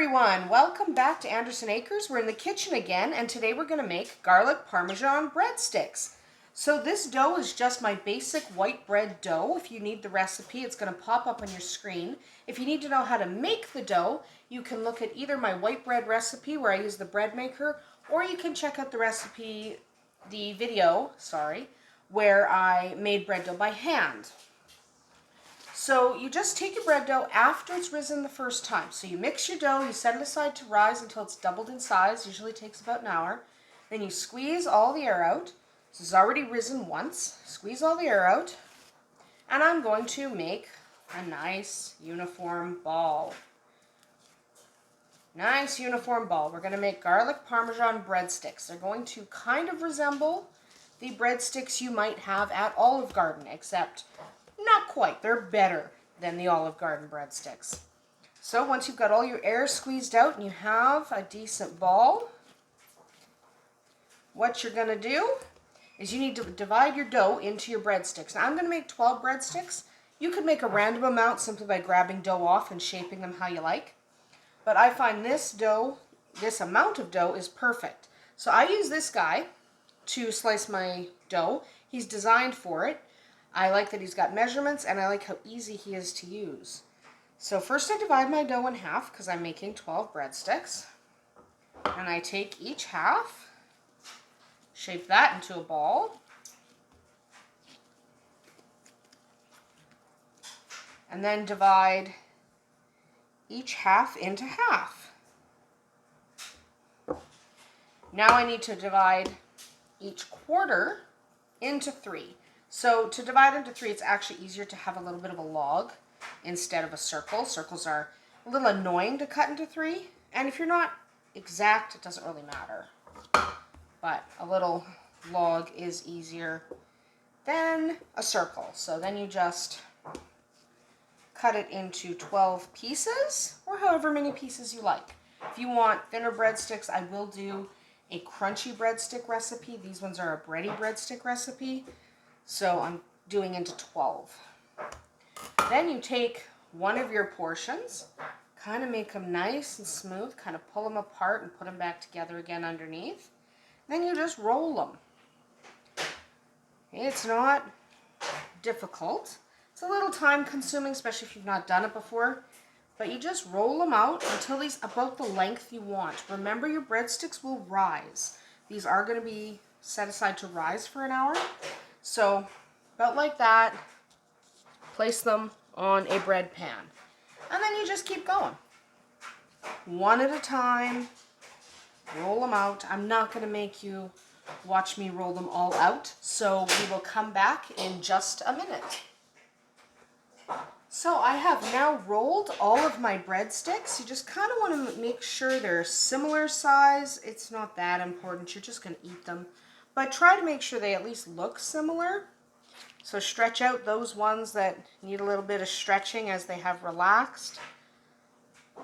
everyone, welcome back to Andersen Acres. We're in the kitchen again, and today we're going to make garlic Parmesan breadsticks. So this dough is just my basic white bread dough. If you need the recipe, it's going to pop up on your screen. If you need to know how to make the dough, you can look at either my white bread recipe where I use the bread maker, or you can check out the video, where I made bread dough by hand. So you just take your bread dough after it's risen the first time. So you mix your dough, you set it aside to rise until it's doubled in size, usually takes about an hour. Then you squeeze all the air out. This is already risen once. Squeeze all the air out. And I'm going to make a nice uniform ball. Nice uniform ball. We're going to make garlic Parmesan breadsticks. They're going to kind of resemble the breadsticks you might have at Olive Garden, except not quite. They're better than the Olive Garden breadsticks. So once you've got all your air squeezed out and you have a decent ball, what you're going to do is you need to divide your dough into your breadsticks. Now I'm going to make 12 breadsticks. You could make a random amount simply by grabbing dough off and shaping them how you like. But I find this amount of dough is perfect. So I use this guy to slice my dough. He's designed for it. I like that he's got measurements, and I like how easy he is to use. So first I divide my dough in half because I'm making 12 breadsticks. And I take each half, shape that into a ball, and then divide each half into half. Now I need to divide each quarter into 3. So to divide into 3, it's actually easier to have a little bit of a log instead of a circle. Circles are a little annoying to cut into 3. And if you're not exact, it doesn't really matter. But a little log is easier than a circle. So then you just cut it into 12 pieces, or however many pieces you like. If you want thinner breadsticks, I will do a crunchy breadstick recipe. These ones are a bready breadstick recipe. So I'm doing into 12. Then you take one of your portions, kind of make them nice and smooth, kind of pull them apart and put them back together again underneath. Then you just roll them. It's not difficult. It's a little time consuming, especially if you've not done it before. But you just roll them out until these about the length you want. Remember, your breadsticks will rise. These are going to be set aside to rise for an hour. So, about like that, place them on a bread pan. And then you just keep going. One at a time, roll them out. I'm not going to make you watch me roll them all out, so we will come back in just a minute. So I have now rolled all of my breadsticks. You just kind of want to make sure they're similar size. It's not that important. You're just going to eat them. But try to make sure they at least look similar. So stretch out those ones that need a little bit of stretching as they have relaxed.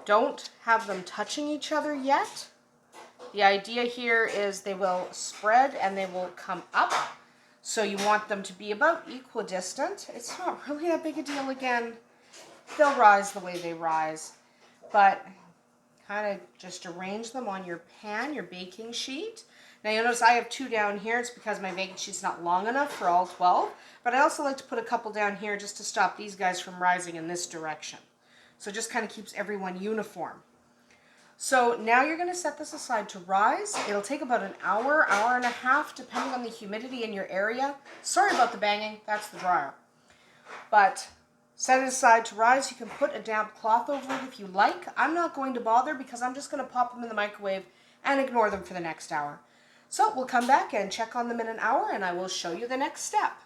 Don't have them touching each other yet. The idea here is they will spread and they will come up. So you want them to be about equidistant. It's not really that big a deal again. They'll rise the way they rise. But kind of just arrange them on your pan, your baking sheet. Now you'll notice I have 2 down here. It's because my baking sheet's not long enough for all 12. But I also like to put a couple down here just to stop these guys from rising in this direction. So it just kind of keeps everyone uniform. So now you're going to set this aside to rise. It'll take about an hour, hour and a half, depending on the humidity in your area. Sorry about the banging, that's the dryer. But set it aside to rise. You can put a damp cloth over it if you like. I'm not going to bother because I'm just going to pop them in the microwave and ignore them for the next hour. So we'll come back and check on them in an hour, and I will show you the next step.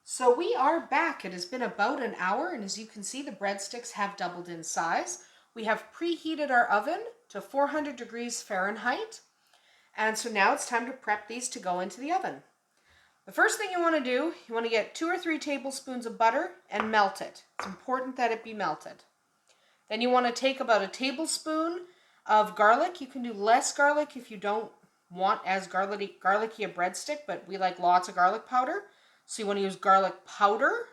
So we are back. It has been about an hour, and as you can see, the breadsticks have doubled in size. We have preheated our oven to 400 degrees Fahrenheit, and so now it's time to prep these to go into the oven. The first thing you want to do, you want to get 2 or 3 tablespoons of butter and melt it. It's important that it be melted. Then you want to take about a tablespoon of garlic. You can do less garlic if you don't want as garlicky a breadstick, but we like lots of garlic powder. So you want to use garlic powder.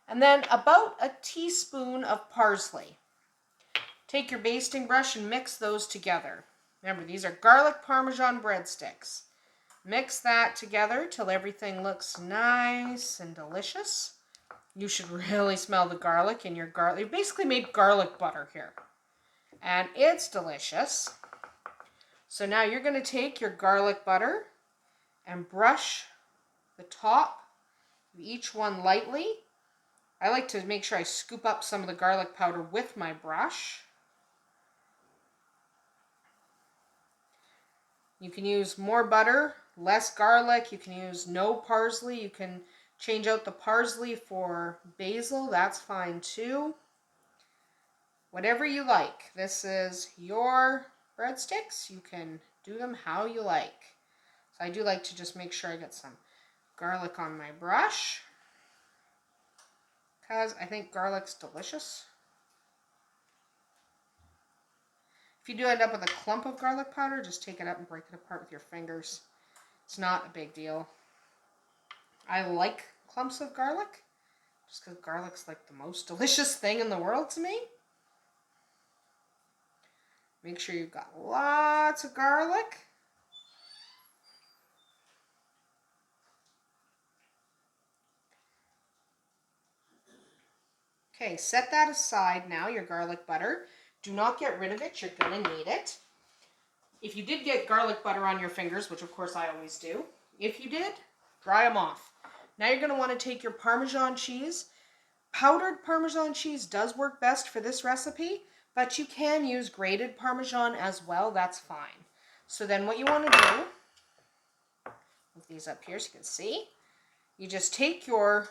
And then about a teaspoon of parsley. Take your basting brush and mix those together. Remember, these are garlic Parmesan breadsticks. Mix that together till everything looks nice and delicious. You should really smell the garlic in your garlic. You've basically made garlic butter here. And it's delicious. So now you're going to take your garlic butter and brush the top of each one lightly. I like to make sure I scoop up some of the garlic powder with my brush. You can use more butter, less garlic. You can use no parsley. You can change out the parsley for basil. That's fine too. Whatever you like. This is your breadsticks. You can do them how you like. So I do like to just make sure I get some garlic on my brush, because I think garlic's delicious. If you do end up with a clump of garlic powder, just take it up and break it apart with your fingers. It's not a big deal. I like clumps of garlic, just because garlic's like the most delicious thing in the world to me. Make sure you've got lots of garlic. Okay, set that aside now, your garlic butter. Do not get rid of it, you're going to need it. If you did get garlic butter on your fingers, which of course I always do, if you did, dry them off. Now you're going to want to take your Parmesan cheese. Powdered Parmesan cheese does work best for this recipe, but you can use grated Parmesan as well, that's fine. So then what you want to do, move these up here so you can see, you just take your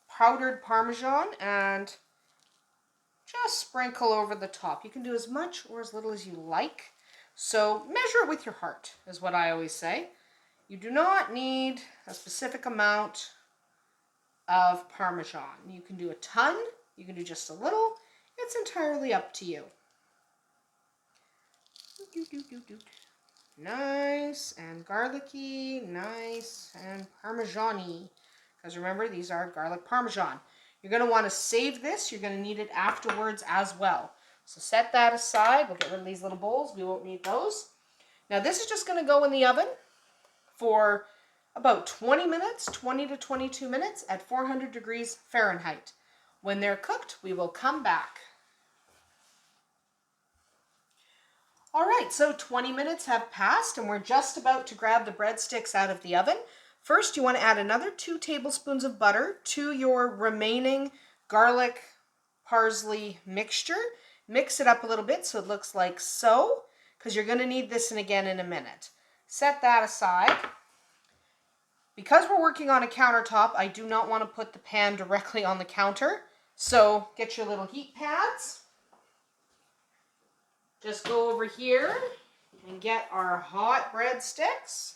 powdered Parmesan and just sprinkle over the top. You can do as much or as little as you like. So measure it with your heart, is what I always say. You do not need a specific amount of Parmesan. You can do a ton, you can do just a little. It's entirely up to you. Nice and garlicky, nice and Parmesan-y. Because remember, these are garlic Parmesan. You're going to want to save this. You're going to need it afterwards as well. So set that aside. We'll get rid of these little bowls. We won't need those. Now this is just going to go in the oven for about 20 minutes, 20 to 22 minutes at 400 degrees Fahrenheit. When they're cooked, we will come back. All right, so 20 minutes have passed and we're just about to grab the breadsticks out of the oven. First, you want to add another 2 tablespoons of butter to your remaining garlic parsley mixture. Mix it up a little bit so it looks like so, because you're going to need this again in a minute. Set that aside. Because we're working on a countertop, I do not want to put the pan directly on the counter. So get your little heat pads. Just go over here and get our hot breadsticks.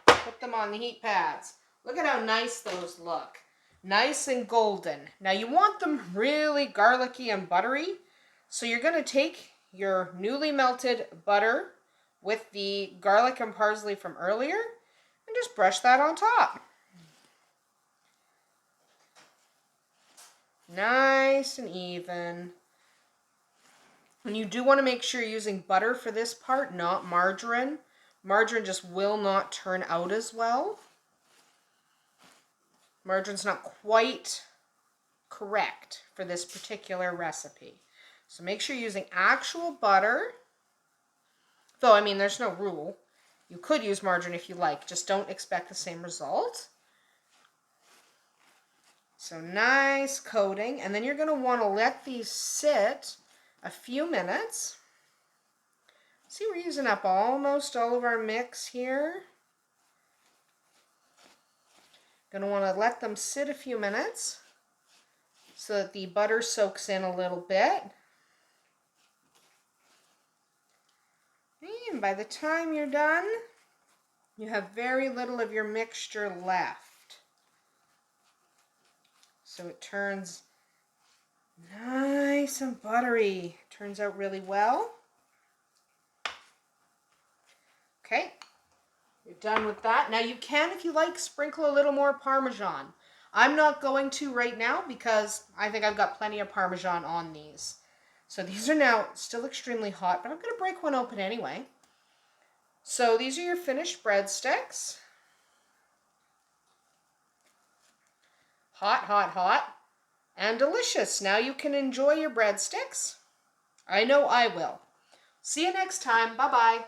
Put them on the heat pads. Look at how nice those look. Nice and golden. Now you want them really garlicky and buttery. So you're going to take your newly melted butter with the garlic and parsley from earlier and just brush that on top. Nice and even. And you do want to make sure you're using butter for this part, not margarine. Margarine just will not turn out as well. Margarine's not quite correct for this particular recipe. So make sure you're using actual butter. Though, I mean, there's no rule. You could use margarine if you like. Just don't expect the same result. So nice coating. And then you're going to want to let these sit a few minutes. See, we're using up almost all of our mix here. Going to want to let them sit a few minutes so that the butter soaks in a little bit. And by the time you're done, you have very little of your mixture left. So it turns nice and buttery. Turns out really well. Okay, you're done with that. Now you can, if you like, sprinkle a little more Parmesan. I'm not going to right now because I think I've got plenty of Parmesan on these. So these are now still extremely hot, but I'm going to break one open anyway. So these are your finished breadsticks. Hot, hot, hot, and delicious. Now you can enjoy your breadsticks. I know I will. See you next time. Bye-bye.